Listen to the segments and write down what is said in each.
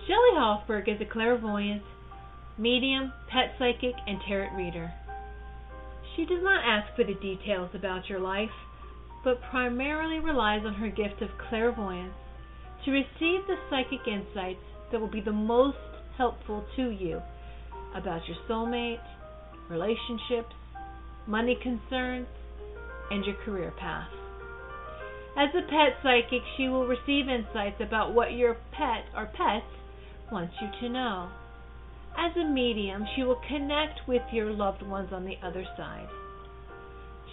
Shelley Hofberg is a clairvoyant, medium, pet psychic, and tarot reader. She does not ask for the details about your life, but primarily relies on her gift of clairvoyance to receive the psychic insights that will be the most helpful to you about your soulmate, relationships, money concerns, and your career path. As a pet psychic, she will receive insights about what your pet or pets wants you to know. As a medium, she will connect with your loved ones on the other side.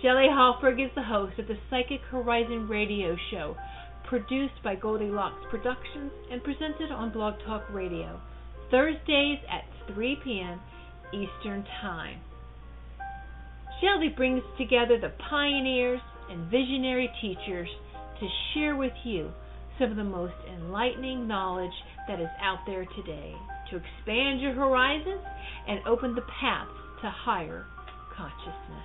Shelley Hofberg is the host of the Psychic Horizon radio show, produced by Goldilocks Productions and presented on Blog Talk Radio, Thursdays at 3 p.m. Eastern Time. Shelley brings together the pioneers and visionary teachers to share with you some of the most enlightening knowledge that is out there today to expand your horizons and open the paths to higher consciousness.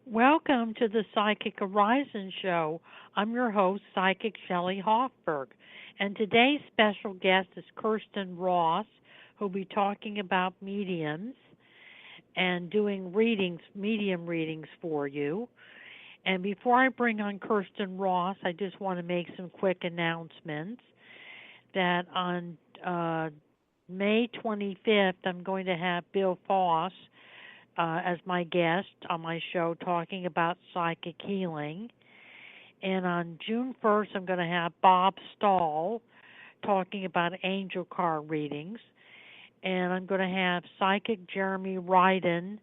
Welcome to the Psychic Horizon Show. I'm your host, Psychic Shelley Hofberg, and today's special guest is Kirstin Ross, who'll be talking about mediums and doing readings, medium readings for you. And before I bring on Kirstin Ross, I just want to make some quick announcements that on May 25th, I'm going to have Bill Foss as my guest on my show talking about psychic healing. And on June 1st, I'm going to have Bob Stahl talking about angel card readings. And I'm going to have psychic Jeremy Ryden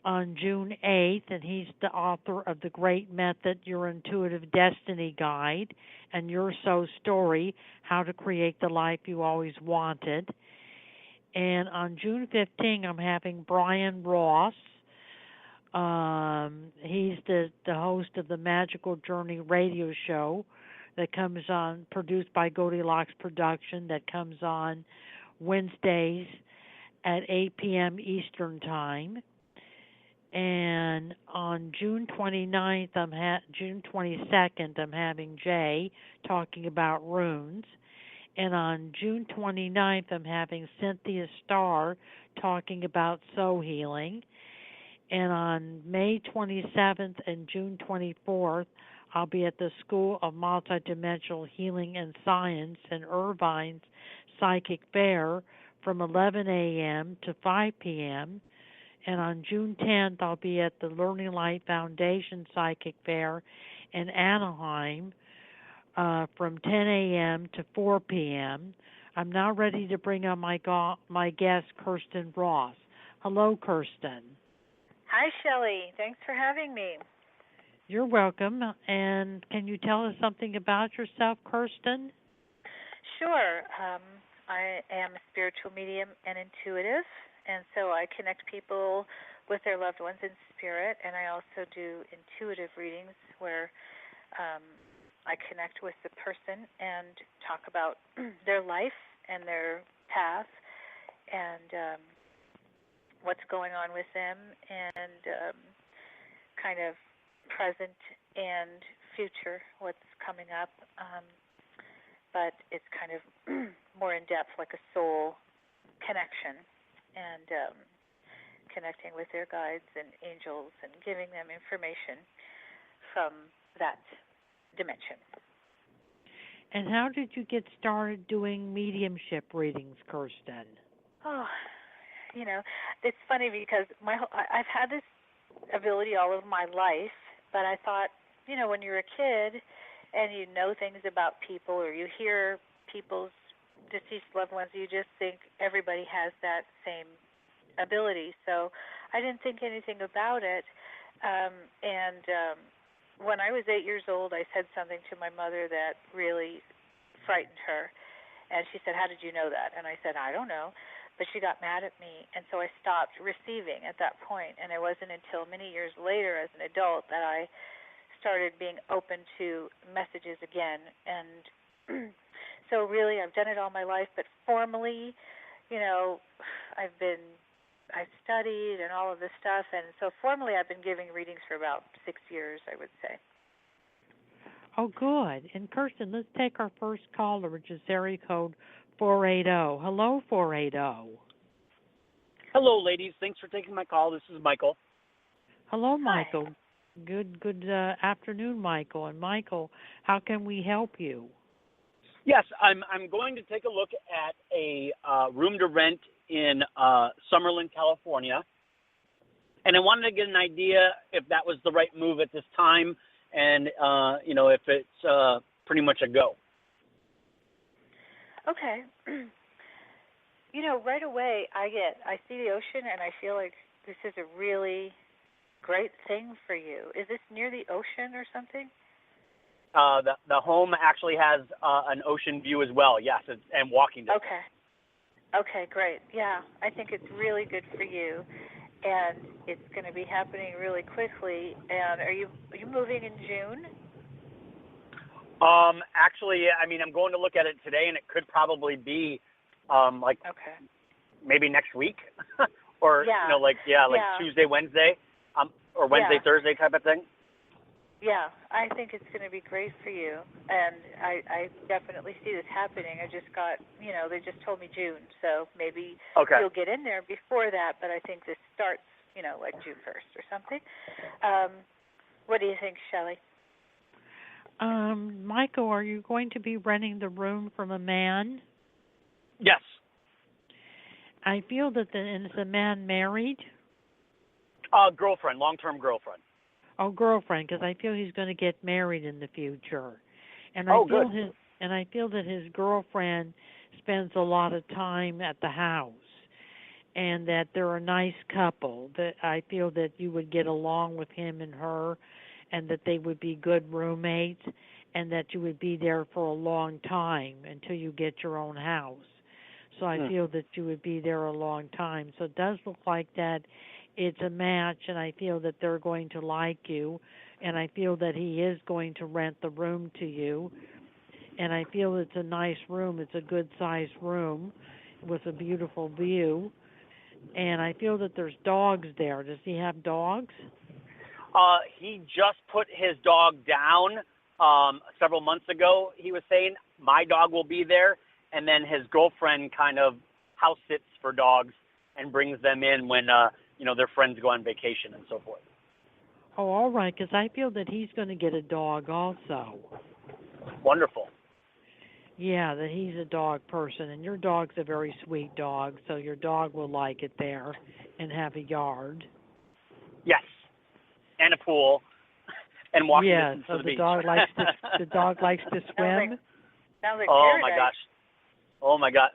on June 8th, and he's the author of The Great Method, Your Intuitive Destiny Guide, and Your Soul Story, How to Create the Life You Always Wanted. And on June 15th, I'm having Brian Ross. He's the host of the Magical Journey radio show that comes on, produced by Goldilocks Production, that comes on Wednesdays at 8 p.m. Eastern Time. And on June 29th, June 22nd, I'm having Jay talking about runes. And on June 29th, I'm having Cynthia Starr talking about soul healing. And on May 27th and June 24th, I'll be at the School of Multidimensional Healing and Science in Irvine's Psychic Fair from 11 a.m. to 5 p.m. And on June 10th, I'll be at the Learning Light Foundation Psychic Fair in Anaheim from 10 a.m. to 4 p.m. I'm now ready to bring on my guest, Kirstin Ross. Hello, Kirstin. Hi, Shelley. Thanks for having me. You're welcome. And can you tell us something about yourself, Kirstin? Sure. I am a spiritual medium and intuitive, and so I connect people with their loved ones in spirit, and I also do intuitive readings where I connect with the person and talk about their life and their path and what's going on with them and kind of present and future, what's coming up. But it's kind of more in-depth, like a soul connection and connecting with their guides and angels and giving them information from that dimension. And how did you get started doing mediumship readings, Kirstin? Oh, it's funny because I've had this ability all of my life, but I thought, when you're a kid and you know things about people or you hear people's deceased loved ones, you just think everybody has that same ability. So I didn't think anything about it. When I was 8 years old, I said something to my mother that really frightened her. And she said, "How did you know that?" And I said, "I don't know." But she got mad at me, and so I stopped receiving at that point. And it wasn't until many years later as an adult that I started being open to messages again. And so really I've done it all my life, but formally, I've studied and all of this stuff, and so formally I've been giving readings for about 6 years, I would say. Oh, good. And Kirstin, let's take our first caller, which is area code 480. Hello, 480. Hello, ladies. Thanks for taking my call. This is Michael. Hello, Hi. Michael. Good afternoon, Michael. And Michael, how can we help you? Yes, I'm going to take a look at a room to rent in Summerlin, California, and I wanted to get an idea if that was the right move at this time, and if it's pretty much a go. Okay. Right away I see the ocean and I feel like this is a really great thing for you. Is this near the ocean or something? The home actually has an ocean view as well. Yes, and walking distance. Okay, great. Yeah, I think it's really good for you, and it's going to be happening really quickly. And are you moving in June? Actually, I mean, I'm going to look at it today, and it could probably be Okay. maybe next week, or Tuesday, Wednesday, or Wednesday, Thursday type of thing. Yeah, I think it's going to be great for you, and I definitely see this happening. I just got, they just told me June, so maybe you'll get in there before that, but I think this starts, like June 1st or something. What do you think, Shelley? Michael, are you going to be renting the room from a man? Yes. I feel that is the man married? Girlfriend, long-term girlfriend. Oh, girlfriend, because I feel he's going to get married in the future, and I feel that his girlfriend spends a lot of time at the house, and that they're a nice couple. That I feel that you would get along with him and her, and that they would be good roommates, and that you would be there for a long time until you get your own house. So I feel that you would be there a long time. So it does look like that it's a match, and I feel that they're going to like you, and I feel that he is going to rent the room to you, and I feel it's a nice room. It's a good-sized room with a beautiful view, and I feel that there's dogs there. Does he have dogs? He just put his dog down several months ago. He was saying, my dog will be there, and then his girlfriend kind of house sits for dogs and brings them in when their friends go on vacation and so forth. Oh, all right, because I feel that he's going to get a dog also. Wonderful. Yeah, that he's a dog person, and your dog's a very sweet dog, so your dog will like it there and have a yard. Yes, and a pool, and walking distance to the beach. The dog likes to swim. Sounds like oh paradise. my gosh! Oh my God!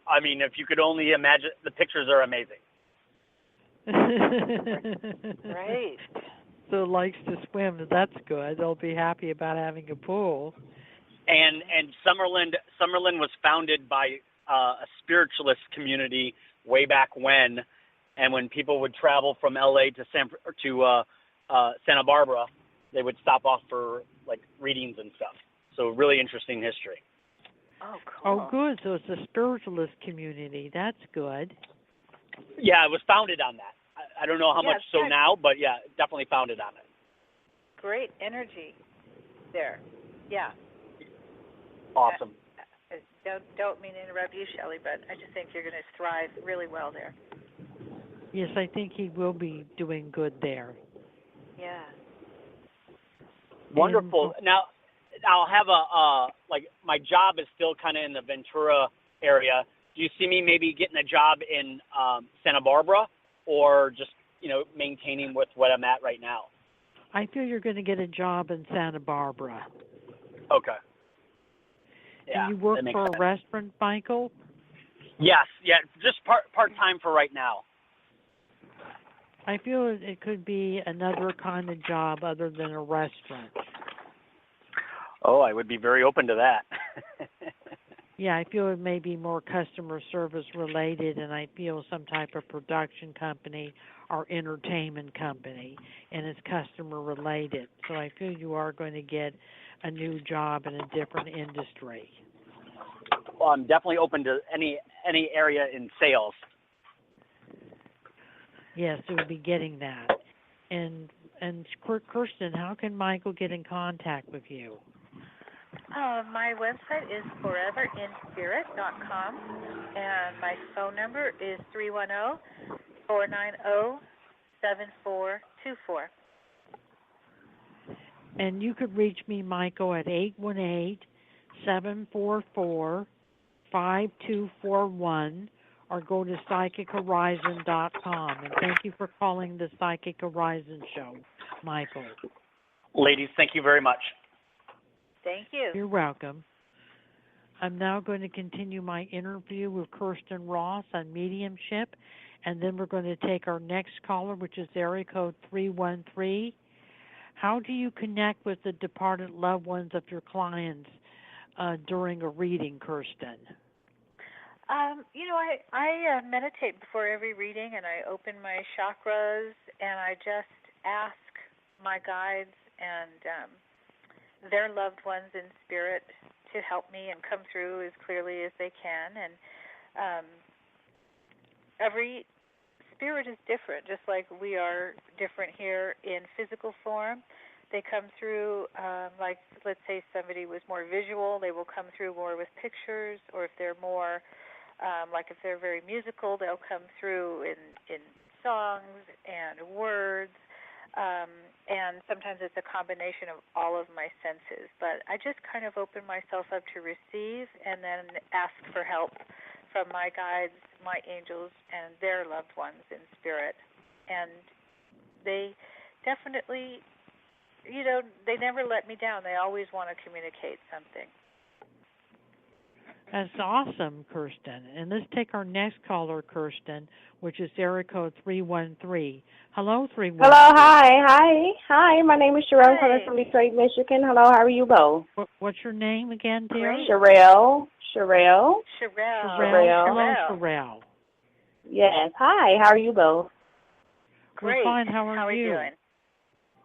I mean, if you could only imagine, the pictures are amazing. Right. So likes to swim. That's good. They'll be happy about having a pool. And Summerlin was founded by a spiritualist community way back when, and when people would travel from LA to Santa Barbara, they would stop off for like readings and stuff. So really interesting history. Oh, cool. Oh, good. So it's a spiritualist community. That's good. Yeah, it was founded on that. I don't know how much so now, but yeah, definitely founded on it. Great energy there. Yeah. Awesome. Don't mean to interrupt you, Shelley, but I just think you're going to thrive really well there. Yes, I think he will be doing good there. Yeah. Wonderful. Now, I'll have my job is still kind of in the Ventura area. Do you see me maybe getting a job in Santa Barbara, or just, maintaining with what I'm at right now? I feel you're going to get a job in Santa Barbara. Okay. Yeah, and you work for sense. A restaurant, Michael? Yes, just part-time for right now. I feel it could be another kind of job other than a restaurant. Oh, I would be very open to that. Yeah, I feel it may be more customer service related, and I feel some type of production company or entertainment company, and it's customer related. So I feel you are going to get a new job in a different industry. Well, I'm definitely open to any area in sales. Yes, it would be getting that. And Kirstin, how can Michael get in contact with you? My website is foreverinspirit.com, and my phone number is 310-490-7424. And you could reach me, Michael, at 818-744-5241 or go to psychichorizon.com. And thank you for calling the Psychic Horizon Show, Michael. Ladies, thank you very much. Thank you. You're welcome. I'm now going to continue my interview with Kirstin Ross on mediumship, and then we're going to take our next caller, which is area code 313. How do you connect with the departed loved ones of your clients during a reading, Kirstin? I meditate before every reading, and I open my chakras, and I just ask my guides and their loved ones in spirit to help me and come through as clearly as they can. And every spirit is different, just like we are different here in physical form. They come through, like, let's say somebody was more visual, they will come through more with pictures, or if they're more, like if they're very musical, they'll come through in songs and words. And sometimes it's a combination of all of my senses. But I just kind of open myself up to receive and then ask for help from my guides, my angels, and their loved ones in spirit. And they definitely, they never let me down. They always want to communicate something. That's awesome, Kirstin. And let's take our next caller, Kirstin, which is area code 313. Hello, 313. Hello, hi. My name is Sherelle. I'm calling from Detroit, Michigan. Hello, how are you both? What's your name again, dear? Sherelle. Sherelle. Hello, Sherelle. Yes, hi. How are you both? Great. We're fine. How are you doing?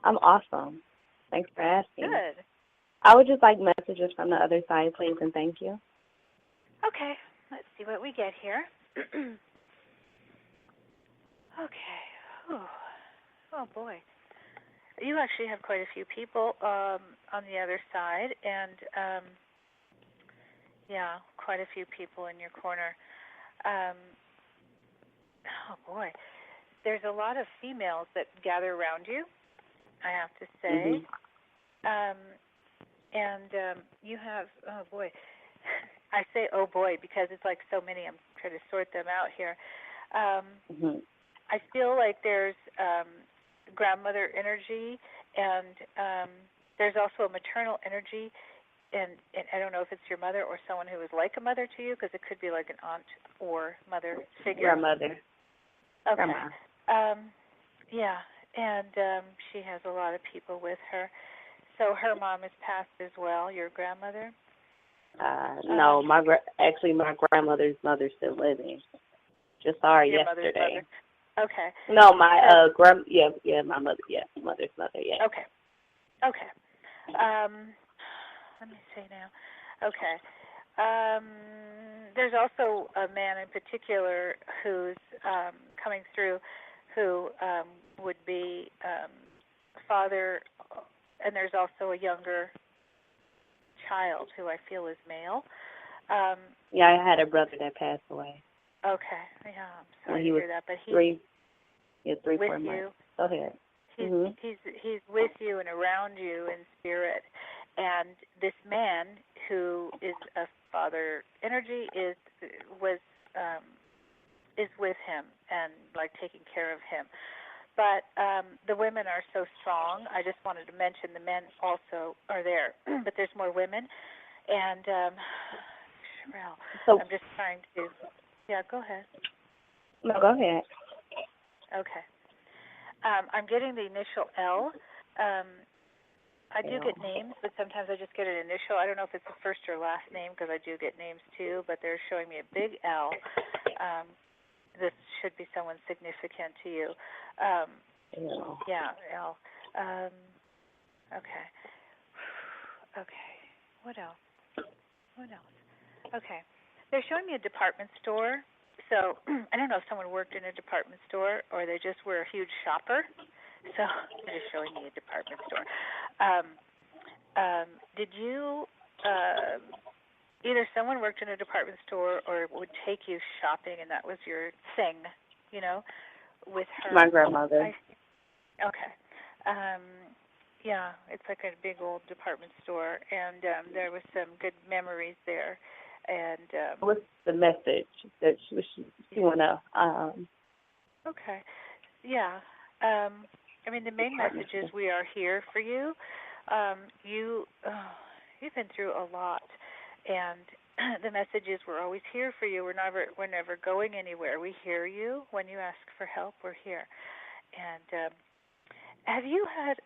I'm awesome. Thanks for asking. Good. I would just like messages from the other side, please, and thank you. Okay, let's see what we get here. Okay. Oh, boy. You actually have quite a few people on the other side, and, quite a few people in your corner. Oh, boy. There's a lot of females that gather around you, I have to say. Mm-hmm. You have, oh, boy. I say, oh, boy, because it's like so many. I'm trying to sort them out here. I feel like there's grandmother energy, and there's also a maternal energy, and I don't know if it's your mother or someone who is like a mother to you, because it could be like an aunt or mother figure. Grandmother. Okay. Grandma. She has a lot of people with her. So her mom has passed as well, your grandmother? No, my grandmother's mother's still living. Just saw her yesterday. Mother? Okay. No, my my mother, mother's mother, yeah. Okay. Let me see now. Okay. There's also a man in particular who's coming through who would be father, and there's also a younger child who I feel is male. I had a brother that passed away. Okay. Yeah, I'm sorry to hear that. But he's 3-4 with months. you. Go ahead. He's with you and around you in spirit. And this man who is a father energy is with him and like taking care of him. But the women are so strong. I just wanted to mention the men also are there, but there's more women. And Sherelle, I'm just trying to. Yeah, go ahead. No, go ahead. Okay. I'm getting the initial L. I do get names, but sometimes I just get an initial. I don't know if it's the first or last name because I do get names too, but they're showing me a big L. This should be someone significant to you. Yeah, L. Okay. Okay. What else? Okay. They're showing me a department store. So I don't know if someone worked in a department store or they just were a huge shopper. So they're just showing me a department store. Did you either someone worked in a department store or would take you shopping, and that was your thing, with her. My grandmother. Okay. Yeah, it's like a big old department store, and there was some good memories there. And what's the message that she want to? Okay. Yeah. I mean, the main message is we are here for you. You've been through a lot, and the message is we're always here for you. We're never going anywhere. We hear you. When you ask for help, we're here. And have you had?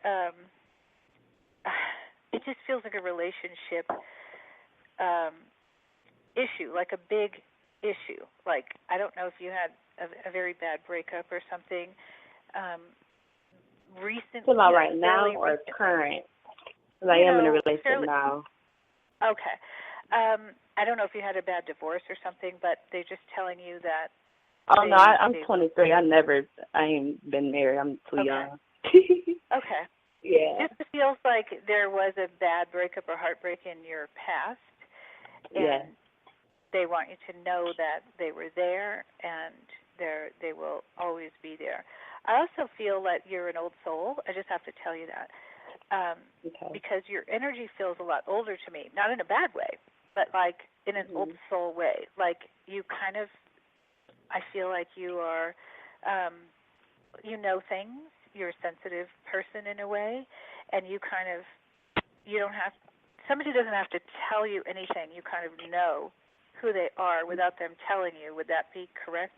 It just feels like a relationship issue, like a big issue. Like, I don't know if you had a very bad breakup or something recently. So about right now or current? Because I am in a relationship now. Okay. I don't know if you had a bad divorce or something, but they're just telling you that. Oh, no, I'm 23. I ain't been married. I'm too young. Okay. Yeah. Just feels like there was a bad breakup or heartbreak in your past. And they want you to know that they were there, and they will always be there. I also feel that you're an old soul. I just have to tell you that. Because your energy feels a lot older to me, not in a bad way, but like in an old soul way. Like you kind of, I feel like you are, you know things. You're a sensitive person in a way, and you kind of, somebody doesn't have to tell you anything. You kind of know who they are without them telling you. Would that be correct?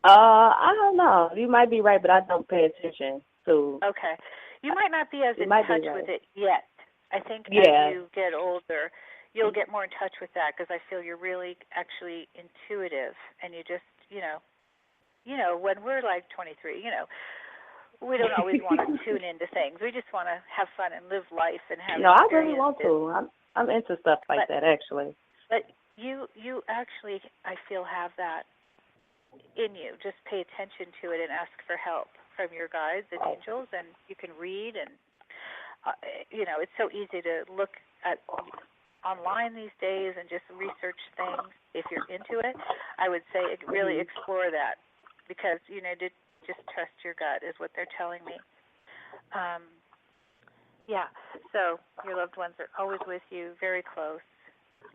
I don't know. You might be right, but I don't pay attention to. Okay. You might not be as in touch with it yet. I think as you get older, you'll get more in touch with that, because I feel you're really actually intuitive, and you just, when we're like 23, we don't always want to tune into things. We just want to have fun and live life and have I really want to. I'm into stuff like that, actually. But you actually, I feel, have that in you. Just pay attention to it and ask for help from your guides and angels, and you can read, and it's so easy to look at online these days and just research things. If you're into it, I would say really explore that, because to just trust your gut is what they're telling me. So your loved ones are always with you, very close,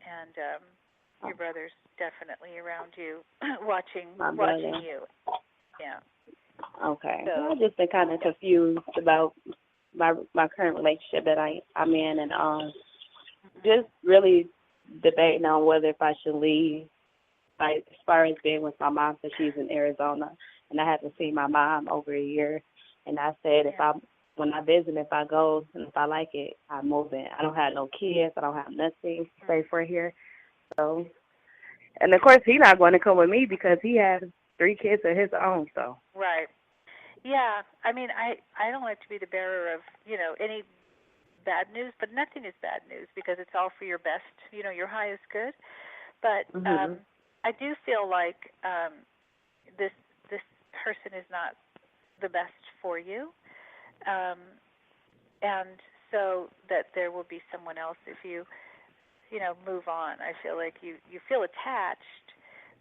and your brother's definitely around you, watching you. Yeah. Okay. So I've just been kind of confused about my current relationship that I'm in, and just really debating on whether if I should leave. Like, as far as being with my mom, because she's in Arizona, and I haven't seen my mom over a year. And I said when I visit, if I go and if I like it, I move in. I don't have no kids. I don't have nothing to pay for here. So, and of course, he's not going to come with me because he has 3 kids of his own. So. Right. Yeah. I mean, I don't like to be the bearer of any bad news, but nothing is bad news because it's all for your best. Your highest good. But I do feel like this person is not the best for you, and so that there will be someone else if you move on. I feel like you feel attached,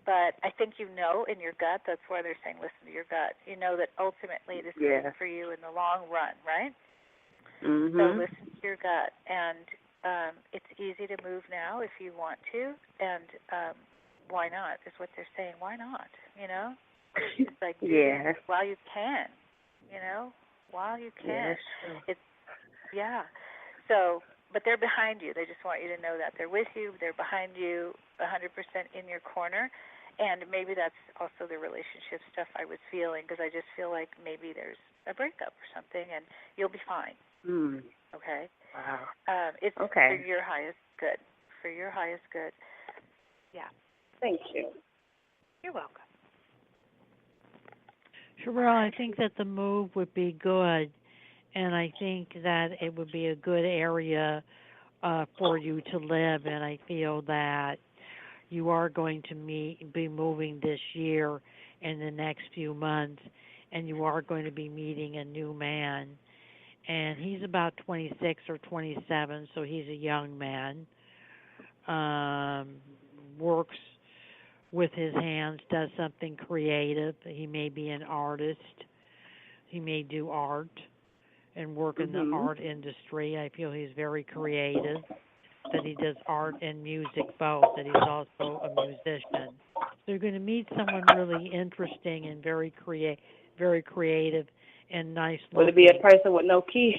but I think in your gut. That's why they're saying listen to your gut. You know that ultimately this is for you in the long run, right? So listen to your gut, and it's easy to move now if you want to, and why not is what they're saying. Why not? It's like while you can, while you can. It's So, but they're behind you. They just want you to know that they're with you. They're behind you, 100% in your corner. And maybe that's also the relationship stuff I was feeling, because I just feel like maybe there's a breakup or something, and you'll be fine. Okay. Wow. It's for your highest good. For your highest good. Yeah. Thank you. You're welcome. Sure, I think that the move would be good, and I think that it would be a good area for you to live, and I feel that you are going to be moving this year in the next few months, and you are going to be meeting a new man, and he's about 26 or 27, so he's a young man. Works with his hands, does something creative. He may be an artist. He may do art and work in the art industry. I feel he's very creative, that he does art and music both, that he's also a musician. So you're going to meet someone really interesting and very creative and nice looking. Would it be a person with no kids?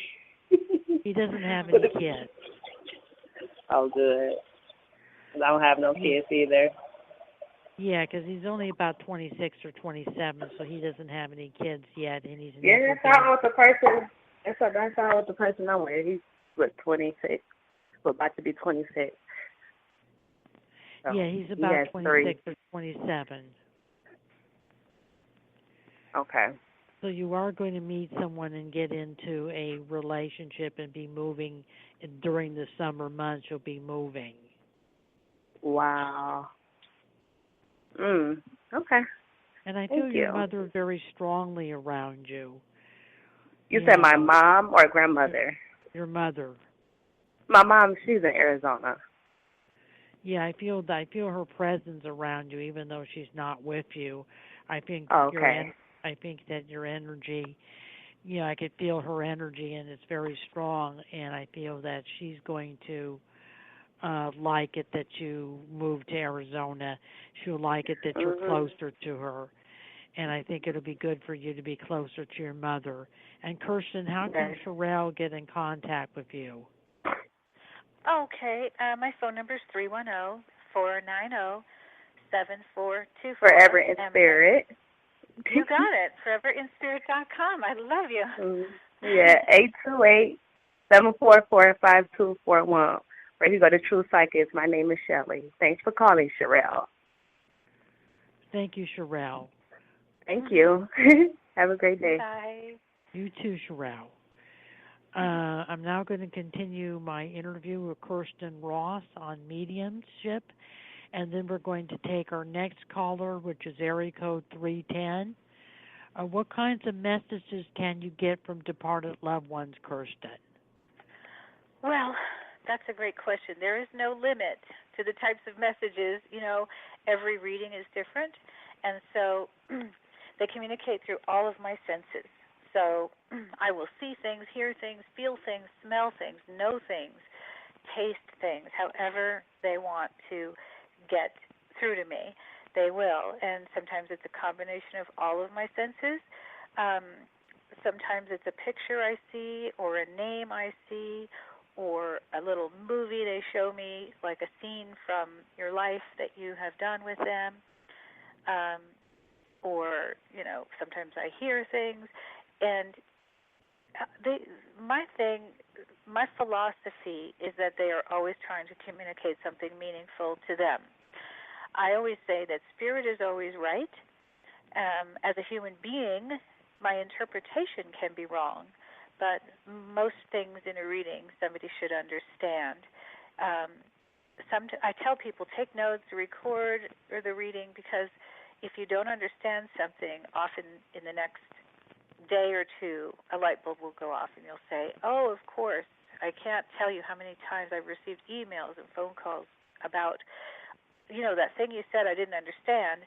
He doesn't have any kids. Oh, good. 'Cause I don't have no kids either. Yeah, because he's only about 26 or 27, so he doesn't have any kids yet, and he's that's not with the person. That's not with the person I'm with. He's with 26. We're about to be 26. So yeah, he's about 26 or 27. Okay. So you are going to meet someone and get into a relationship and be moving during the summer months. You'll be moving. Wow. Okay. And I feel your mother very strongly around you. You said my mom or grandmother? Your mother. My mom, she's in Arizona. Yeah, I feel her presence around you, even though she's not with you. I think I think that your energy, I could feel her energy, and it's very strong. And I feel that she's going to like it that you moved to Arizona. She'll like it that you're closer to her. And I think it'll be good for you to be closer to your mother. And Kirstin, how can Sherelle get in contact with you? Okay, my phone number is 310-490-7424. Forever in Spirit. You got it. foreverinspirit.com. I love you. Yeah, 828-744-5241. Or you go to True Psychics. My name is Shelley. Thanks for calling, Sherelle. Thank you, Sherelle. Thank you. Have a great day. Bye. You too, Sherelle. I'm now going to continue my interview with Kirstin Ross on mediumship, and then we're going to take our next caller, which is area code 310. What kinds of messages can you get from departed loved ones, Kirstin? Well, that's a great question. There is no limit to the types of messages. Every reading is different, and so they communicate through all of my senses. So I will see things, hear things, feel things, smell things, know things, taste things, however they want to get through to me, they will. And sometimes it's a combination of all of my senses. Sometimes it's a picture I see or a name I see or a little movie they show me, like a scene from your life that you have done with them. Or, sometimes I hear things. And my philosophy is that they are always trying to communicate something meaningful to them. I always say that spirit is always right. As a human being, my interpretation can be wrong, but most things in a reading somebody should understand. I tell people, take notes, record the reading, because if you don't understand something, often in the next day or two, a light bulb will go off, and you'll say, oh, of course. I can't tell you how many times I've received emails and phone calls about, that thing you said I didn't understand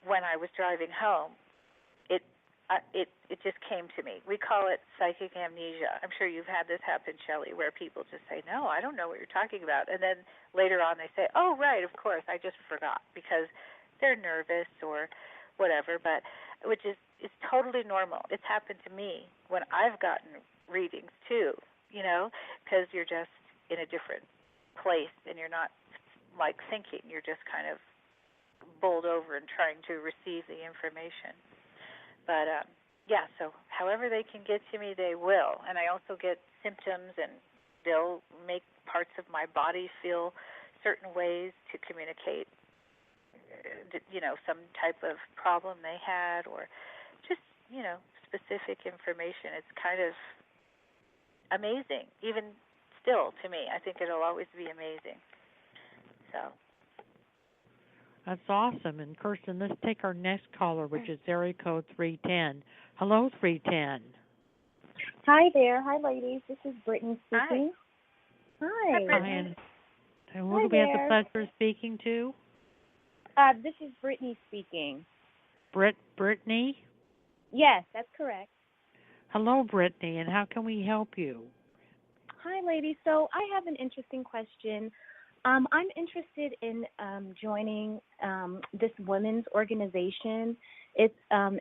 when I was driving home. It just came to me. We call it psychic amnesia. I'm sure you've had this happen, Shelley, where people just say, no, I don't know what you're talking about. And then later on they say, oh, right, of course, I just forgot, because they're nervous or whatever, but which is totally normal. It's happened to me when I've gotten readings too, because you're just in a different place and you're not like thinking. You're just kind of bowled over and trying to receive the information. But so however they can get to me, they will. And I also get symptoms, and they'll make parts of my body feel certain ways to communicate some type of problem they had, or just, specific information. It's kind of amazing, even still to me. I think it'll always be amazing. So. That's awesome. And Kirstin, let's take our next caller, which is area code 310. Hello, 310. Hi there. Hi, ladies. This is Brittany speaking. Hi. Brittany. And who do we have the pleasure of speaking to? This is Brittany speaking. Brittany? Yes, that's correct. Hello, Brittany, and how can we help you? Hi, ladies. So I have an interesting question. I'm interested in joining this women's organization. It's an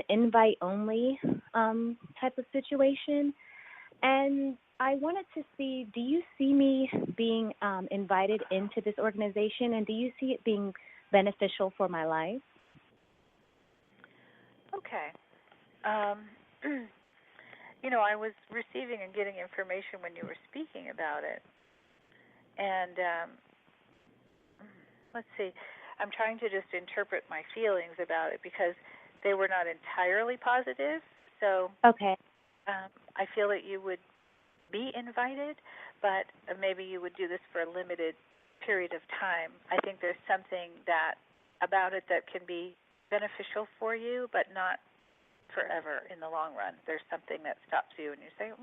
invite-only type of situation, and I wanted to see, do you see me being invited into this organization, and do you see it being beneficial for my life? Okay. I was receiving and getting information when you were speaking about it. And let's see, I'm trying to just interpret my feelings about it because they were not entirely positive. So okay. I feel that you would be invited, but maybe you would do this for a limited period of time. I think there's something about it that can be beneficial for you, but not forever in the long run. There's something that stops you and you say,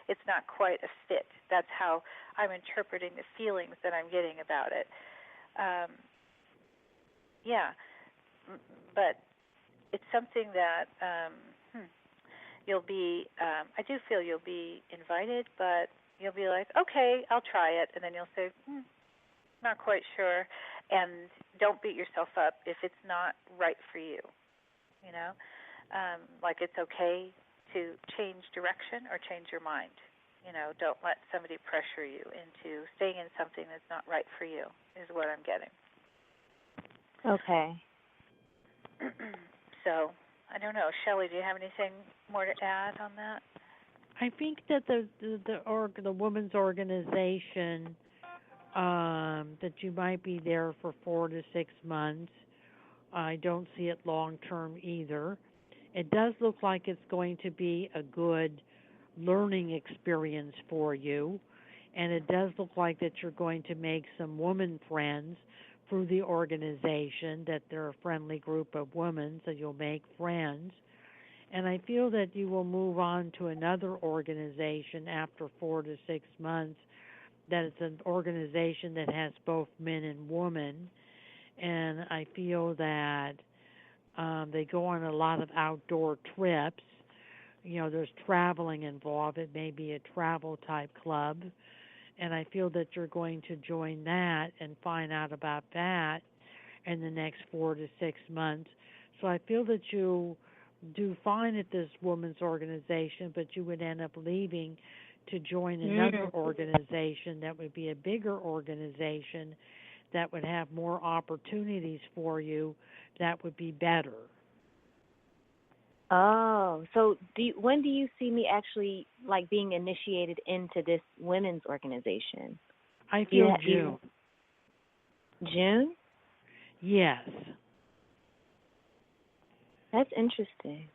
it's not quite a fit. That's how I'm interpreting the feelings that I'm getting about it. But it's something that you'll be, I do feel you'll be invited, but you'll be like, okay, I'll try it, and then you'll say, not quite sure, and don't beat yourself up if it's not right for you, like it's okay to change direction or change your mind. Don't let somebody pressure you into staying in something that's not right for you, is what I'm getting. Okay. So, I don't know. Shelley, do you have anything more to add on that? I think that the women's organization, that you might be there for 4 to 6 months. I don't see it long term either. It does look like it's going to be a good learning experience for you, and it does look like that you're going to make some woman friends through the organization, that they're a friendly group of women, so you'll make friends. And I feel that you will move on to another organization after 4 to 6 months, that it's an organization that has both men and women. And I feel that they go on a lot of outdoor trips. There's traveling involved. It may be a travel type club. And I feel that you're going to join that and find out about that in the next 4 to 6 months. So I feel that you do fine at this women's organization, but you would end up leaving to join another organization that would be a bigger organization that would have more opportunities for you, that would be better. Oh, so when do you see me actually being initiated into this women's organization? I feel June. June? Yes. That's interesting.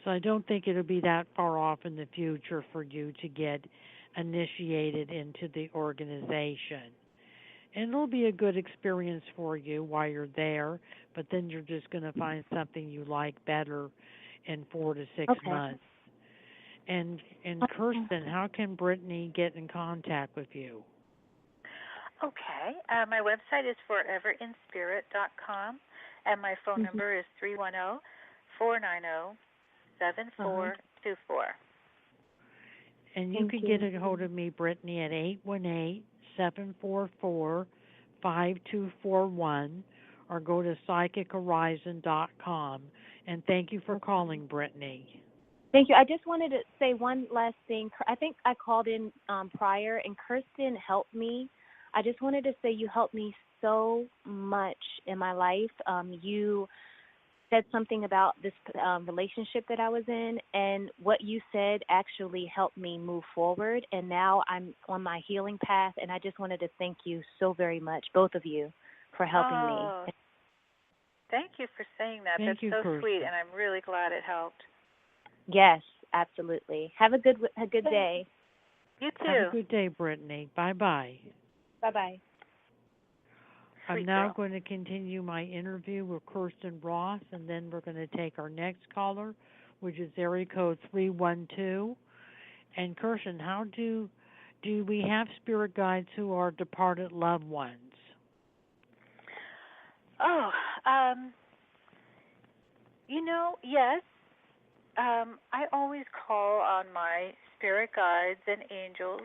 So I don't think it'll be that far off in the future for you to get initiated into the organization. And it'll be a good experience for you while you're there, but then you're just going to find something you like better in 4 to 6 months. And Kirstin, how can Brittany get in contact with you? Okay. My website is foreverinspirit.com, and my phone number is 310-490-7424. And you can get a hold of me, Brittany, at 818-744-5241, or go to psychichorizon.com. And thank you for calling, Brittany. Thank you. I just wanted to say one last thing. I think I called in prior, and Kirstin helped me. I just wanted to say you helped me so much in my life. You said something about this relationship that I was in, and what you said actually helped me move forward, and now I'm on my healing path, and I just wanted to thank you so very much, both of you, for helping me. Thank you for saying that. That's so Kirstin. sweet, and I'm really glad it helped. Yes, absolutely. Have a good day. You too. Have a good day, Brittany. Bye-bye. Bye-bye. I'm now going to continue my interview with Kirstin Ross, and then we're going to take our next caller, which is area code 312. And Kirstin, how do we have spirit guides who are departed loved ones? Oh, yes. I always call on my spirit guides and angels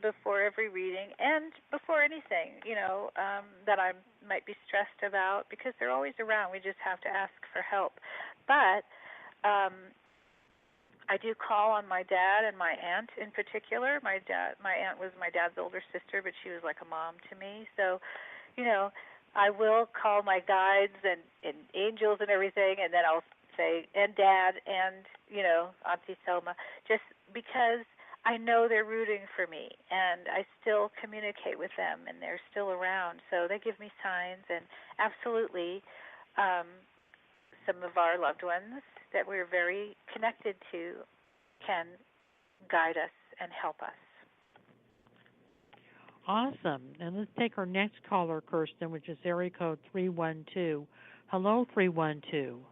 before every reading and before anything, that I might be stressed about, because they're always around. We just have to ask for help. But I do call on my dad and my aunt in particular. My aunt was my dad's older sister, but she was like a mom to me. So, I will call my guides and angels and everything, and then I'll say, and Dad, and, Auntie Selma, just because I know they're rooting for me, and I still communicate with them, and they're still around. So they give me signs, and absolutely some of our loved ones that we're very connected to can guide us and help us. Awesome. And let's take our next caller, Kirstin, which is area code 312. Hello, 312.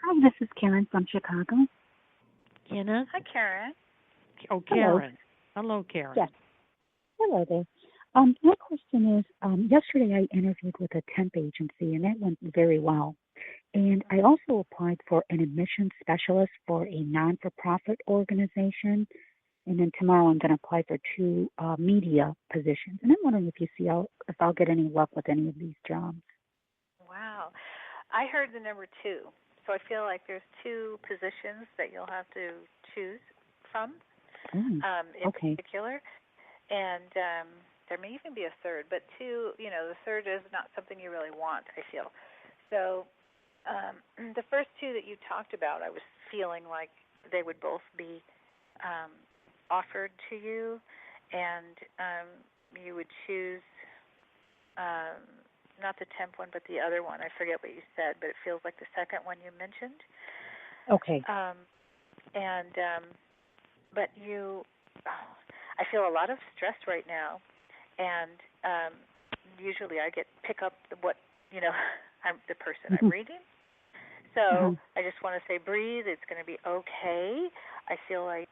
Hi, this is Karen from Chicago. Kenneth? Hi, Karen. Oh, Karen. Hello, Karen. Yes. Hello there. My question is, yesterday I interviewed with a temp agency, and that went very well. And I also applied for an admissions specialist for a non-for-profit organization. And then tomorrow I'm going to apply for 2 media positions. And I'm wondering if I'll get any luck with any of these jobs. Wow. I heard the number 2. So I feel like there's 2 positions that you'll have to choose from in particular. And there may even be a third, but 2, the third is not something you really want, I feel. So the first 2 that you talked about, I was feeling like they would both be offered to you, and you would choose not the temp one, but the other one. I forget what you said, but it feels like the second one you mentioned. Okay. But I feel a lot of stress right now, and usually I pick up what, I'm the person I'm reading. So I just want to say, breathe. It's going to be okay. I feel like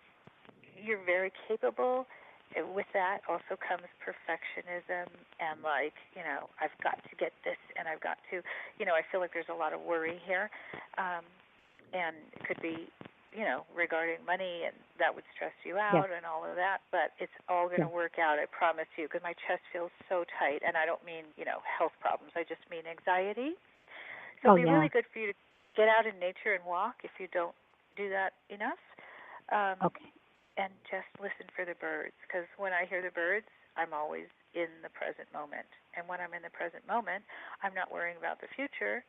you're very capable. With that also comes perfectionism and I've got to get this, and I've got to, I feel like there's a lot of worry here. And it could be, regarding money, and that would stress you out and all of that, but it's all going to work out, I promise you, because my chest feels so tight, and I don't mean, health problems. I just mean anxiety. So it'd be really good for you to get out in nature and walk if you don't do that enough. And just listen for the birds, because when I hear the birds, I'm always in the present moment. And when I'm in the present moment, I'm not worrying about the future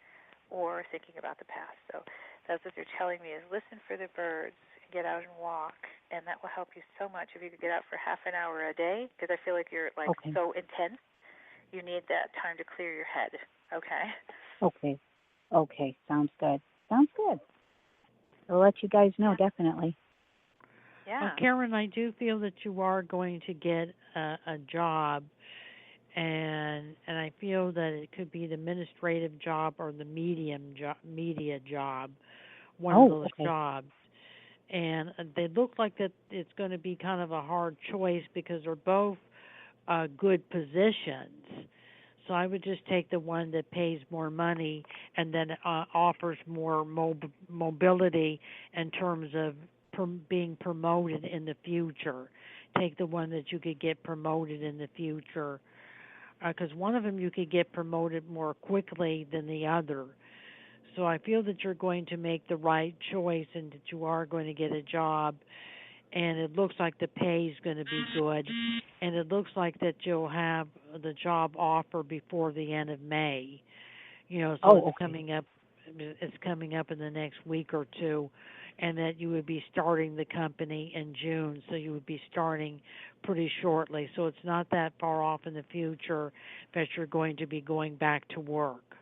or thinking about the past. So that's what they're telling me, is listen for the birds, get out and walk, and that will help you so much if you could get out for half an hour a day, because I feel like you're so intense. You need that time to clear your head, okay? Okay. Sounds good. I'll let you guys know, definitely. Yeah. Well, Karen, I do feel that you are going to get a job, and I feel that it could be the administrative job or the media job, one of those jobs. And they look like that it's going to be kind of a hard choice because they're both good positions. So I would just take the one that pays more money and then offers more mobility in terms of being promoted in the future. Take the one that you could get promoted in the future, because one of them you could get promoted more quickly than the other. So I feel that you're going to make the right choice and that you are going to get a job, and it looks like the pay is going to be good, and it looks like that you'll have the job offer before the end of May. It's coming up. It's coming up in the next week or 2. And that you would be starting the company in June, so you would be starting pretty shortly. So it's not that far off in the future that you're going to be going back to work.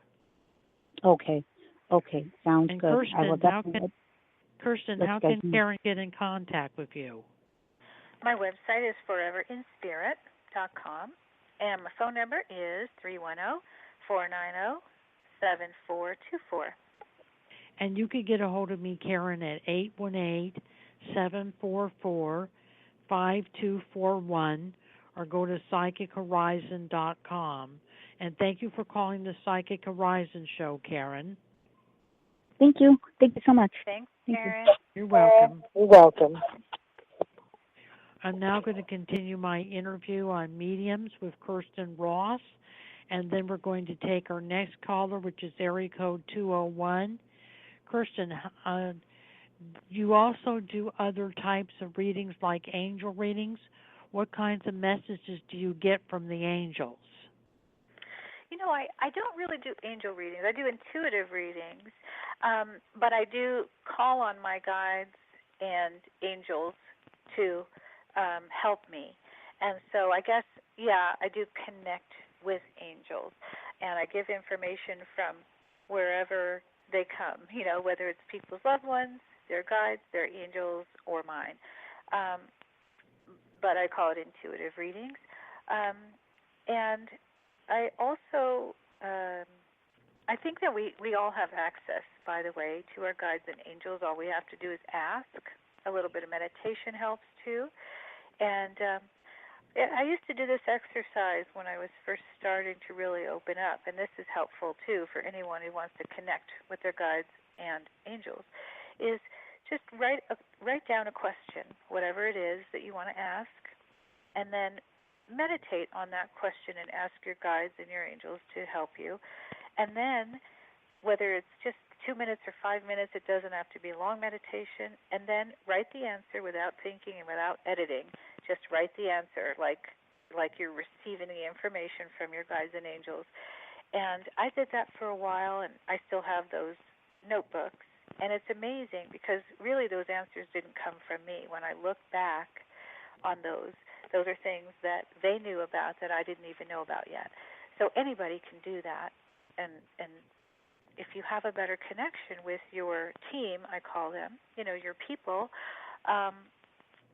Okay, sounds and good. Kirstin, how can Karen get in contact with you? My website is foreverinspirit.com, and my phone number is 310-490-7424. And you can get a hold of me, Karen, at 818-744-5241 or go to psychichorizon.com. And thank you for calling the Psychic Horizon Show, Karen. Thank you. Thank you so much. Thanks, Thank Karen. you. You're welcome. You're welcome. I'm now going to continue my interview on mediums with Kirstin Ross, and then we're going to take our next caller, which is area code 201. Kirstin, you also do other types of readings like angel readings. What kinds of messages do you get from the angels? You know, I don't really do angel readings. I do intuitive readings, but I do call on my guides and angels to help me. And so I guess, yeah, I do connect with angels, and I give information from wherever they come, you know, whether it's people's loved ones, their guides, their angels, or mine. But I call it intuitive readings. And I also, I think that we all have access, by the way, to our guides and angels. All we have to do is ask. A little bit of meditation helps, too. And I used to do this exercise when I was first starting to really open up, and this is helpful, too, for anyone who wants to connect with their guides and angels, is just write down a question, whatever it is that you want to ask, and then meditate on that question and ask your guides and your angels to help you. And then, whether it's just 2 minutes or 5 minutes, it doesn't have to be a long meditation, and then write the answer without thinking and without editing. Just write the answer like you're receiving the information from your guides and angels. And I did that for a while, and I still have those notebooks. And it's amazing because really those answers didn't come from me. When I look back on those are things that they knew about that I didn't even know about yet. So anybody can do that. And if you have a better connection with your team, I call them, you know, your people,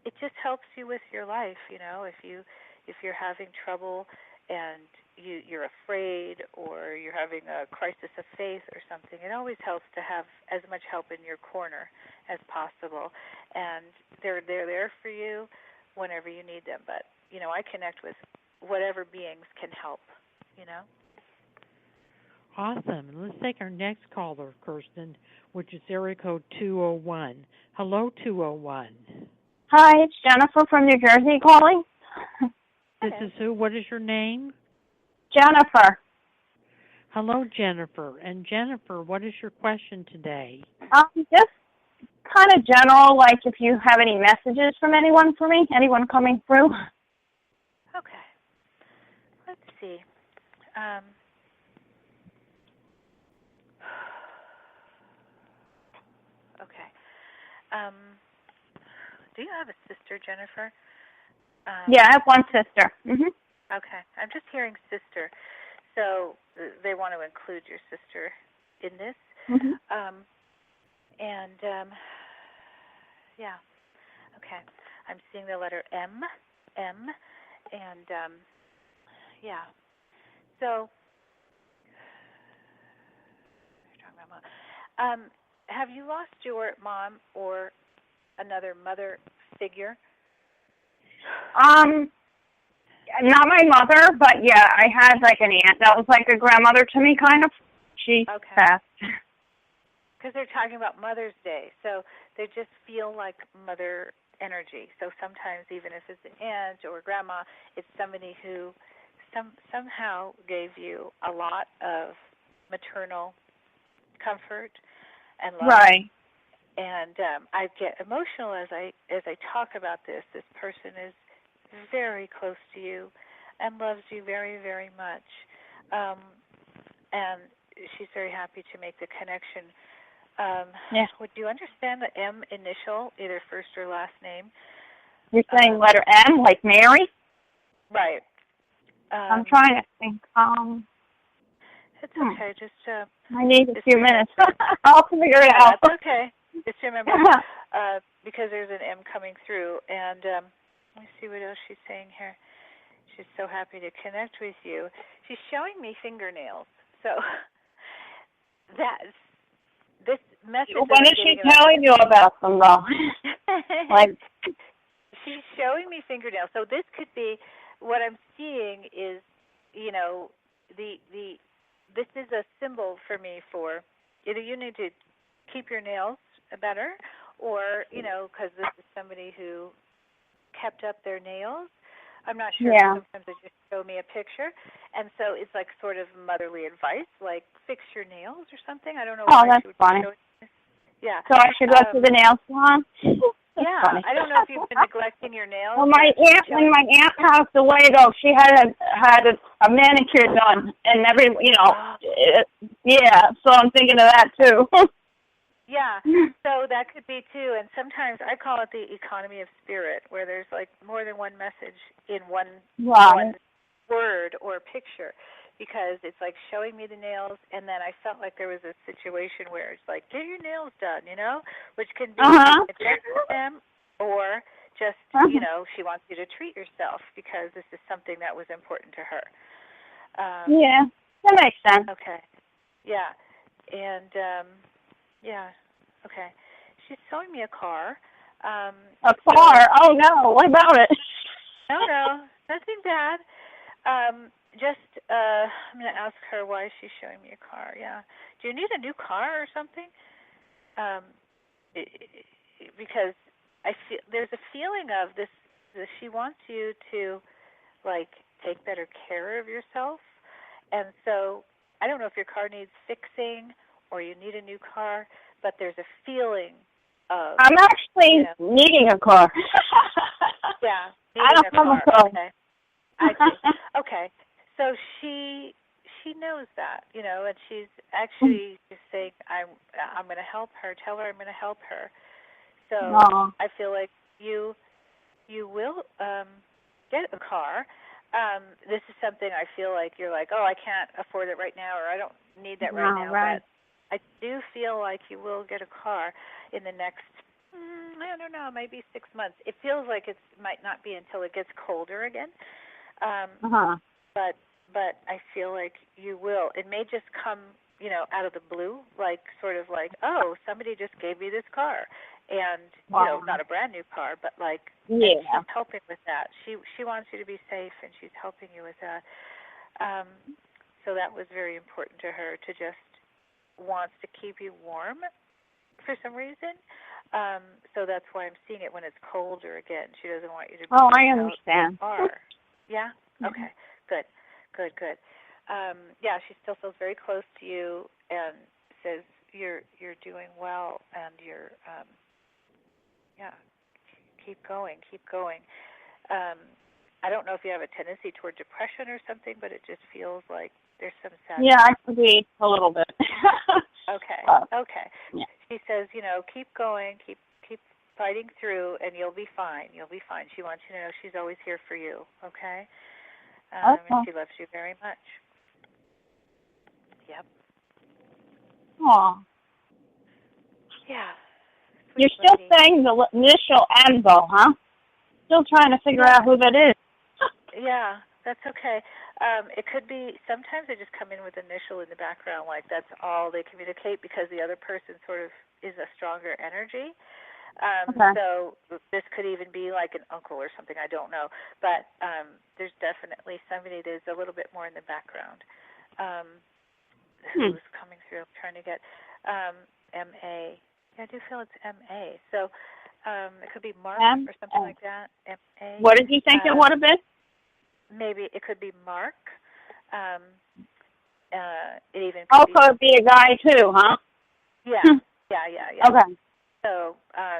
it just helps you with your life, you know. If you're having trouble and you're afraid or you're having a crisis of faith or something, it always helps to have as much help in your corner as possible. And they're there for you whenever you need them. But, you know, I connect with whatever beings can help, you know. Awesome. And let's take our next caller, Kirstin, which is area code 201. Hello, 201. Hi, it's Jennifer from New Jersey calling. This is who? What is your name? Jennifer. Hello, Jennifer. And Jennifer, what is your question today? Just kind of general, like if you have any messages from anyone for me, anyone coming through. Okay. Let's see. Okay. Do you have a sister, Jennifer? Yeah, I have one sister. Mhm. Okay. I'm just hearing sister. So they want to include your sister in this. Mhm. Yeah. Okay. I'm seeing the letter M, and yeah. So, you're talking about mom. Have you lost your mom or another mother figure? Not my mother, but yeah, I had like an aunt that was like a grandmother to me, kind of. She passed. Because they're talking about Mother's Day, so they just feel like mother energy. So sometimes, even if it's an aunt or grandma, it's somebody who somehow gave you a lot of maternal comfort and love. Right. And I get emotional as I talk about this. This person is very close to you and loves you very, very much. And she's very happy to make the connection. Yeah. Would you understand the M initial, either first or last name? You're saying letter M, like Mary? Right. I'm trying to think. It's okay. Just I need a few minutes. I'll figure it out. That's okay. Just remember, because there's an M coming through. And let me see what else she's saying here. She's so happy to connect with you. She's showing me fingernails. So message. When is she telling you about them, though? Like, she's showing me fingernails. So this could be what I'm seeing is, you know, this is a symbol for me for either you need to keep your nails better, or you know, because this is somebody who kept up their nails. I'm not sure. Yeah. Sometimes they just show me a picture, and so it's like sort of motherly advice, like fix your nails or something. I don't know. Oh, why that's she would funny. show me. Yeah. So I should go to the nail salon? Yeah. Funny. I don't know if you've been neglecting your nails. Well, when my aunt passed away, though, she had a manicure done, and yeah. So I'm thinking of that too. Yeah, so that could be too. And sometimes I call it the economy of spirit, where there's like more than one message in one word or picture, because it's like showing me the nails, and then I felt like there was a situation where it's like, get your nails done, you know, which can be addressing them, or just, you know, she wants you to treat yourself because this is something that was important to her. Yeah, that makes sense. Okay. Yeah. And, yeah. Okay. She's showing me a car. A car? Oh, no. What about it? No. Nothing bad. I'm going to ask her why she's showing me a car. Yeah. Do you need a new car or something? Because I feel there's a feeling of this she wants you to, like, take better care of yourself. And so I don't know if your car needs fixing or you need a new car, but there's a feeling of... I'm actually needing a car. Yeah, I don't have a car. Okay. I see. Okay. So she knows that, you know, and she's actually just saying, I'm going to help her. Tell her I'm going to help her. So I feel like you will get a car. This is something I feel like you're like, oh, I can't afford it right now, or I don't need that right now. Right. But I do feel like you will get a car in the next, I don't know, maybe 6 months. It feels like it might not be until it gets colder again. But I feel like you will. It may just come, you know, out of the blue, like sort of like, oh, somebody just gave me this car. And, you know, not a brand new car, but like, she's helping with that. She wants you to be safe, and she's helping you with that. So that was very important to her, to just wants to keep you warm for some reason. So that's why I'm seeing it when it's colder again. She doesn't want you to be I understand. Yeah? Okay. Good. Yeah, she still feels very close to you and says you're doing well, and you're keep going. I don't know if you have a tendency toward depression or something, but it just feels like there's some sadness. Yeah, I could be a little bit. Okay. Yeah. She says, you know, keep going, keep fighting through, and you'll be fine. She wants you to know she's always here for you, okay? And she loves you very much. Yep. Aw. Yeah. You're still saying the initial M, though, huh? Still trying to figure out who that is. Yeah, that's okay. It could be, sometimes they just come in with initial in the background, like that's all they communicate, because the other person sort of is a stronger energy. So this could even be like an uncle or something, I don't know. But there's definitely somebody that's a little bit more in the background who's coming through. I'm trying to get M.A. Yeah, I do feel it's M.A. So it could be Mark or something like that. M.A. What did you think it would have been? Maybe it could be Mark. It even could could be a guy too, huh? Yeah. Okay. So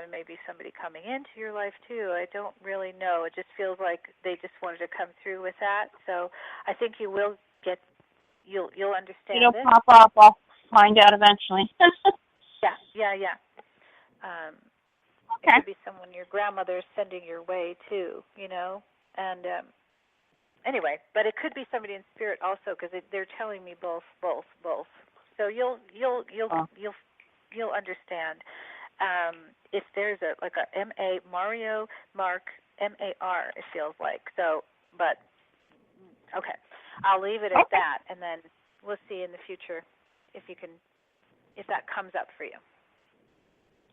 maybe somebody coming into your life too. I don't really know. It just feels like they just wanted to come through with that. So I think you will get. You'll understand. It'll pop up. I'll find out eventually. Yeah. It could be someone your grandmother is sending your way too. You know, and. Anyway, but it could be somebody in spirit also, because they're telling me both. So you'll understand if there's a M.A. Mario Mark M.A.R. It feels like so, but okay, I'll leave it at that, and then we'll see in the future if that comes up for you.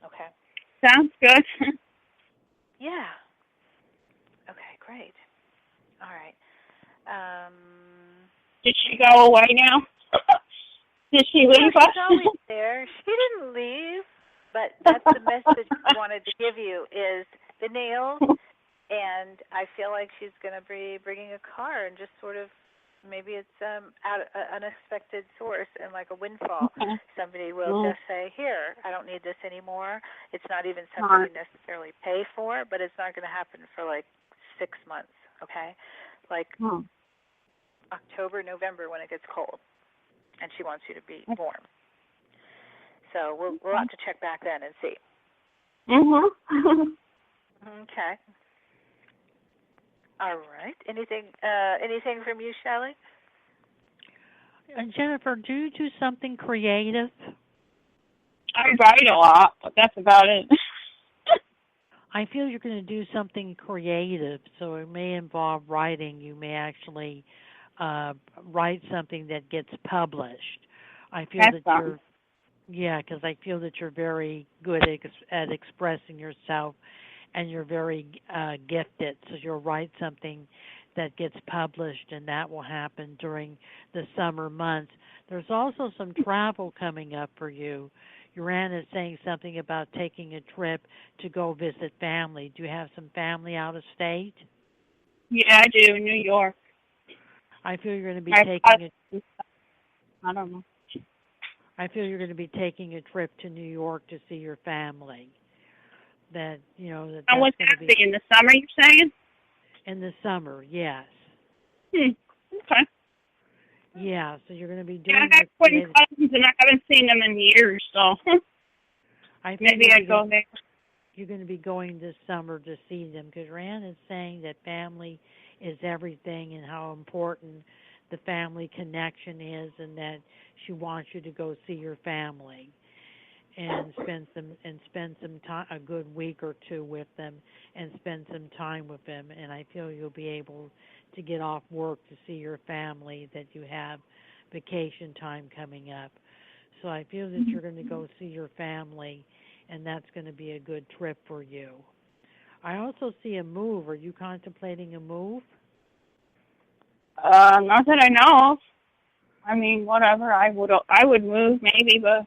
Okay. Sounds good. Yeah. Okay, great. All right. Did she go away now? Did she leave us? She's always there. She didn't leave, but that's the message I wanted to give you is the nails, and I feel like she's going to be bringing a car and just sort of maybe it's out unexpected source and like a windfall. Okay. Somebody will just say, here, I don't need this anymore. It's not even something you necessarily pay for, but it's not going to happen for like 6 months, okay? Like October, November when it gets cold, and she wants you to be warm. So we'll have to check back then and see. Okay. All right. Anything from you, Shelley? Jennifer, do you do something creative? I write a lot, but that's about it. I feel you're going to do something creative, so it may involve writing. You may actually write something that gets published. I feel because I feel that you're very good at expressing yourself, and you're very gifted. So you'll write something that gets published, and that will happen during the summer months. There's also some travel coming up for you. Uranus is saying something about taking a trip to go visit family. Do you have some family out of state? Yeah, I do, New York. I feel you're going to be I don't know. I feel you're going to be taking a trip to New York to see your family. And what's that be in the summer, you're saying? In the summer, yes. Okay. Yeah, so you're going to be doing. I have twin cousins, and I haven't seen them in years, so maybe I'd go there. You're going to be going this summer to see them because Rand is saying that family is everything and how important the family connection is, and that she wants you to go see your family and spend some time, a good week or two with them, and spend some time with them. And I feel you'll be able to get off work to see your family, that you have vacation time coming up. So I feel that you're going to go see your family, and that's going to be a good trip for you. I also see a move. Are you contemplating a move? Not that I know of. I mean, whatever. I would move maybe, but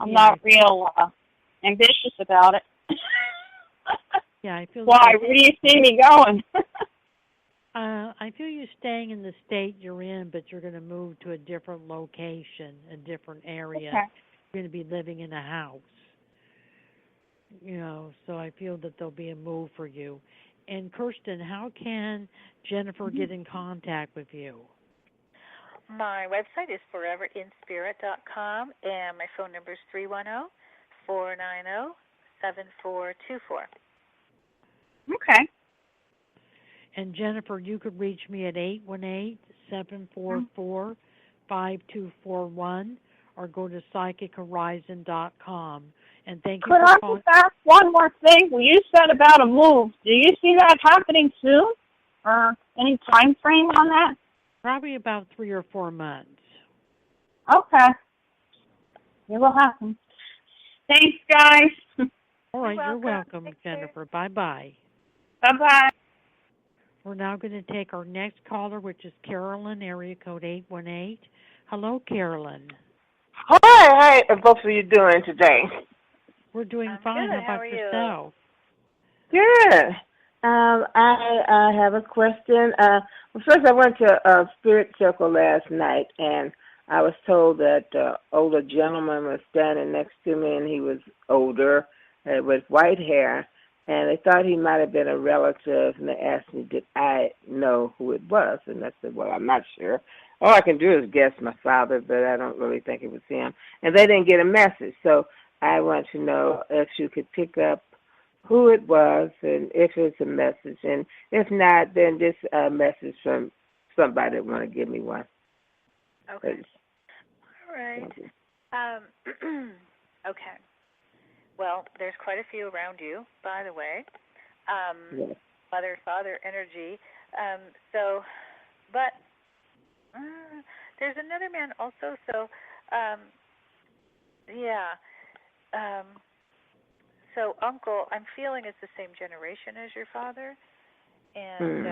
I'm not real ambitious about it. Yeah, I feel. Why? Where do you see me going? I feel you're staying in the state you're in, but you're going to move to a different location, a different area. Okay. You're going to be living in a house. So I feel that there'll be a move for you. And Kirstin, how can Jennifer get in contact with you? My website is foreverinspirit.com, and my phone number is 310-490-7424. Okay. And Jennifer, you could reach me at 818-744-5241 or go to psychichorizon.com. And thank you for calling. Could I just ask one more thing? Well, you said about a move. Do you see that happening soon? Or any time frame on that? Probably about 3 or 4 months. Okay. It will happen. Thanks, guys. All right, you're welcome, Jennifer. Bye-bye. Bye-bye. We're now going to take our next caller, which is Carolyn, area code 818. Hello, Carolyn. Hi, how both of you doing today? We're doing fine. Good. How about yourself? Good. I have a question. First, I went to a spirit circle last night, and I was told that an older gentleman was standing next to me, and he was older with white hair, and they thought he might have been a relative, and they asked me, did I know who it was? And I said, well, I'm not sure. All I can do is guess my father, but I don't really think it was him. And they didn't get a message, so I want to know if you could pick up who it was and if it's a message. And if not, then just a message from somebody that want to give me one. Okay. All right. Okay. Well, there's quite a few around you, by the way. Yes. Mother, father energy. There's another man also. So, yeah. So uncle, I'm feeling is the same generation as your father, and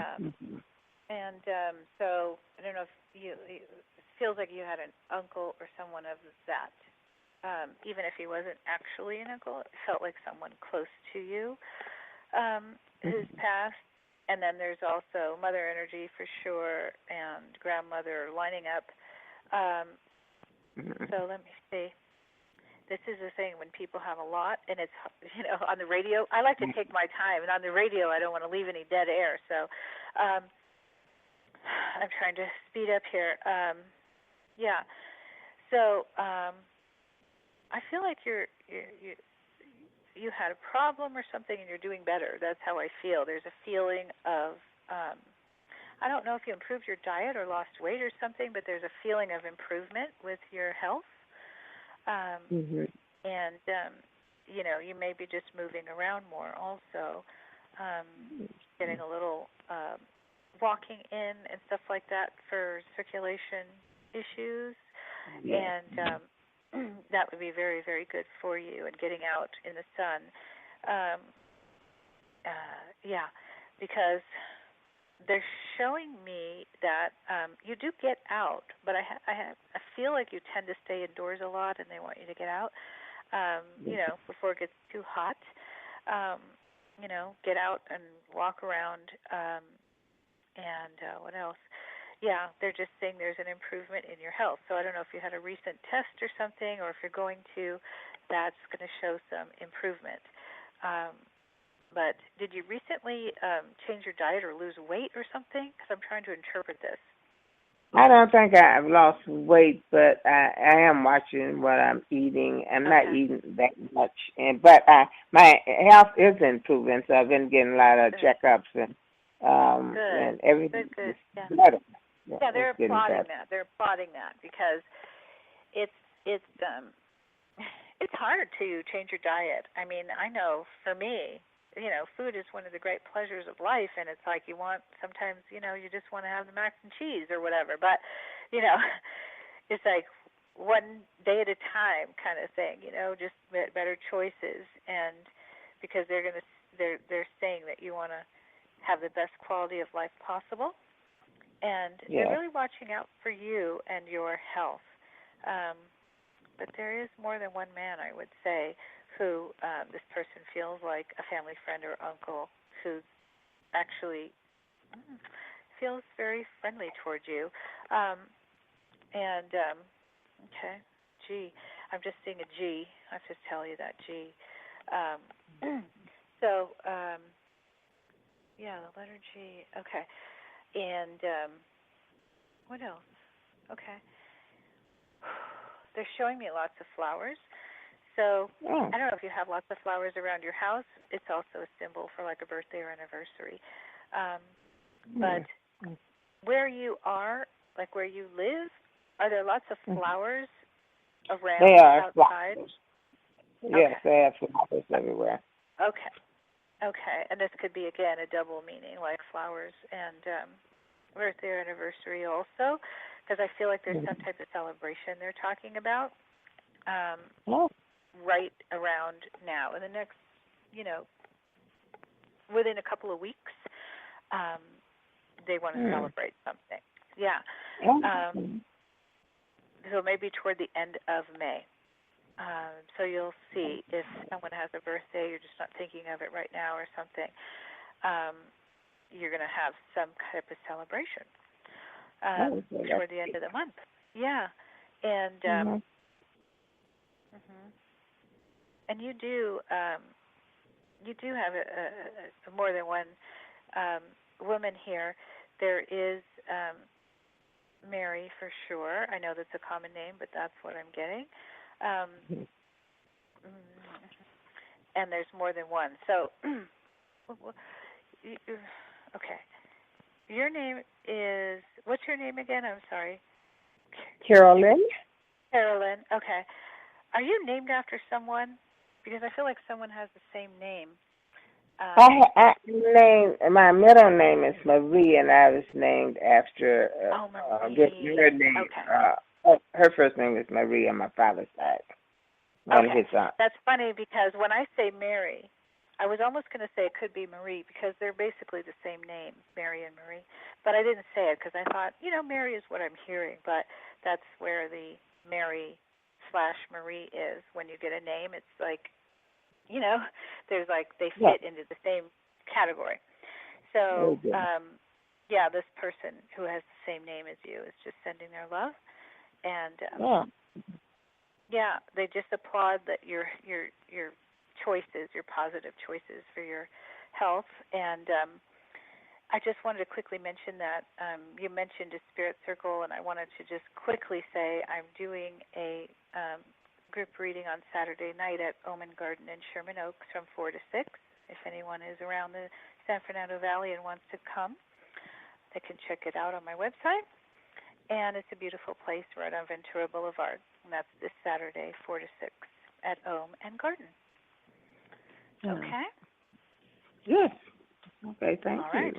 so I don't know if it feels like you had an uncle or someone of that. Even if he wasn't actually an uncle, it felt like someone close to you who's passed. And then there's also mother energy for sure, and grandmother lining up. So let me see. This is the thing when people have a lot, and it's, on the radio, I like to take my time, and on the radio I don't want to leave any dead air. So I'm trying to speed up here. So I feel like you had a problem or something, and you're doing better. That's how I feel. There's a feeling of I don't know if you improved your diet or lost weight or something, but there's a feeling of improvement with your health. And, you may be just moving around more also, getting a little walking in and stuff like that for circulation issues. And that would be very, very good for you, and getting out in the sun. Because they're showing me that you do get out, but I feel like you tend to stay indoors a lot, and they want you to get out, before it gets too hot. Get out and walk around. And what else? Yeah, they're just saying there's an improvement in your health. So I don't know if you had a recent test or something, or if you're going to, that's going to show some improvement. But did you recently change your diet or lose weight or something? Because I'm trying to interpret this. I don't think I've lost weight, but I am watching what I'm eating. I'm not eating that much, but my health is improving. So I've been getting a lot of checkups and everything. Good. Yeah. Better. Yeah, they're applauding that. They're applauding that because it's hard to change your diet. I mean, I know for me, food is one of the great pleasures of life, and it's like sometimes, you just want to have the mac and cheese or whatever, but, it's like one day at a time kind of thing, just better choices, and because they're saying that you want to have the best quality of life possible, and they're really watching out for you and your health. But there is more than one man, I would say, who this person feels like a family friend or uncle who actually feels very friendly toward you. Okay, G. I'm just seeing a G. I have to tell you that G. The letter G. Okay. And what else? Okay. They're showing me lots of flowers. So I don't know if you have lots of flowers around your house. It's also a symbol for like a birthday or anniversary. But where you are, like where you live, are there lots of flowers around outside? Flowers. Yes, they have flowers everywhere. Okay. And this could be, again, a double meaning, like flowers and birthday or anniversary also, because I feel like there's some type of celebration they're talking about right around now. In the next, within a couple of weeks, they want to celebrate something. Yeah. So maybe toward the end of May. So you'll see if someone has a birthday, you're just not thinking of it right now or something, you're going to have some type of celebration toward the end of the month. Yeah. And and you do have a more than one woman here. There is Mary for sure. I know that's a common name, but that's what I'm getting. And there's more than one. So, okay. Your name is, what's your name again? I'm sorry. Carolyn. Carolyn, okay. Are you named after someone? Because I feel like someone has the same name. My middle name is Marie, and I was named after Marie. her name. Okay. Her first name is Marie on my father's side. Okay. That's funny because when I say Mary, I was almost going to say it could be Marie because they're basically the same name, Mary and Marie. But I didn't say it because I thought, Mary is what I'm hearing. But that's where the Mary/Marie is. When you get a name, it's like, there's like they fit into the same category. So, this person who has the same name as you is just sending their love. And, they just applaud that your choices, your positive choices for your health. And I just wanted to quickly mention that you mentioned a spirit circle, and I wanted to just quickly say I'm doing a group reading on Saturday night at Omen Garden in Sherman Oaks from 4 to 6. If anyone is around the San Fernando Valley and wants to come, they can check it out on my website. And it's a beautiful place right on Ventura Boulevard. And that's this Saturday, 4 to 6 at Omen Garden. Okay? Yes. Okay, thank All you. right.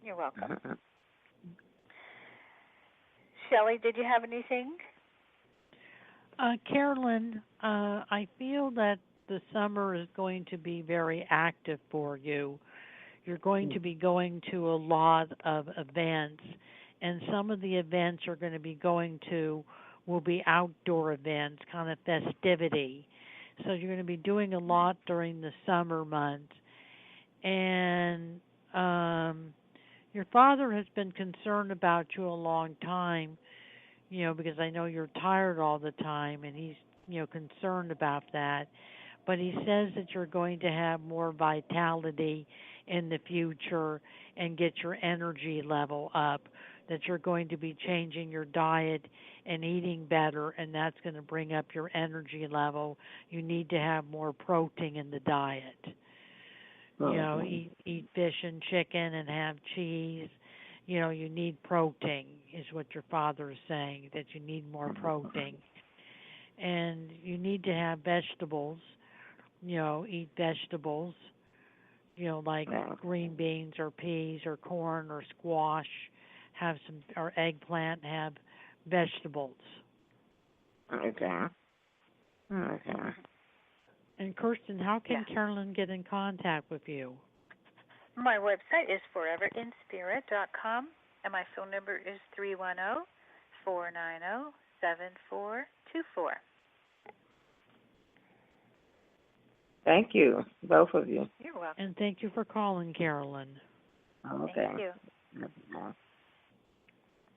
You're welcome. Shelley, did you have anything? Carolyn, I feel that the summer is going to be very active for you. You're going to be going to a lot of events, and some of the events you're going to be going to will be outdoor events, kind of festivity. So you're going to be doing a lot during the summer months. And your father has been concerned about you a long time, because I know you're tired all the time, and he's, concerned about that. But he says that you're going to have more vitality in the future and get your energy level up, that you're going to be changing your diet and eating better, and that's going to bring up your energy level. You need to have more protein in the diet. Eat fish and chicken and have cheese. You need protein, is what your father is saying, that you need more protein. And you need to have vegetables, eat vegetables, like green beans or peas or corn or squash, or eggplant, have vegetables. Okay. And Kirstin, how can Carolyn get in contact with you? My website is foreverinspirit.com, and my phone number is 310-490-7424. Thank you, both of you. You're welcome. And thank you for calling, Carolyn. Okay. Thank you.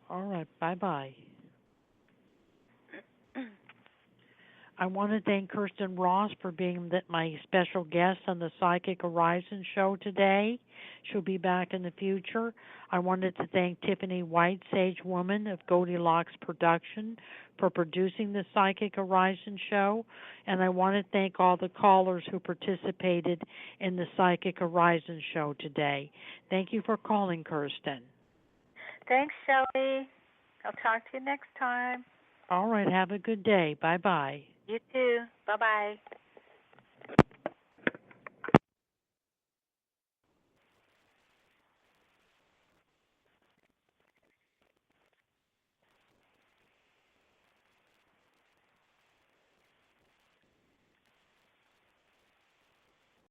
All right, bye-bye. I want to thank Kirstin Ross for being my special guest on the Psychic Horizon show today. She'll be back in the future. I wanted to thank Tiffany White, Sage Woman of Goldilocks Production, for producing the Psychic Horizon show. And I want to thank all the callers who participated in the Psychic Horizon show today. Thank you for calling, Kirstin. Thanks, Shelley. I'll talk to you next time. All right, have a good day. Bye-bye. You too. Bye-bye.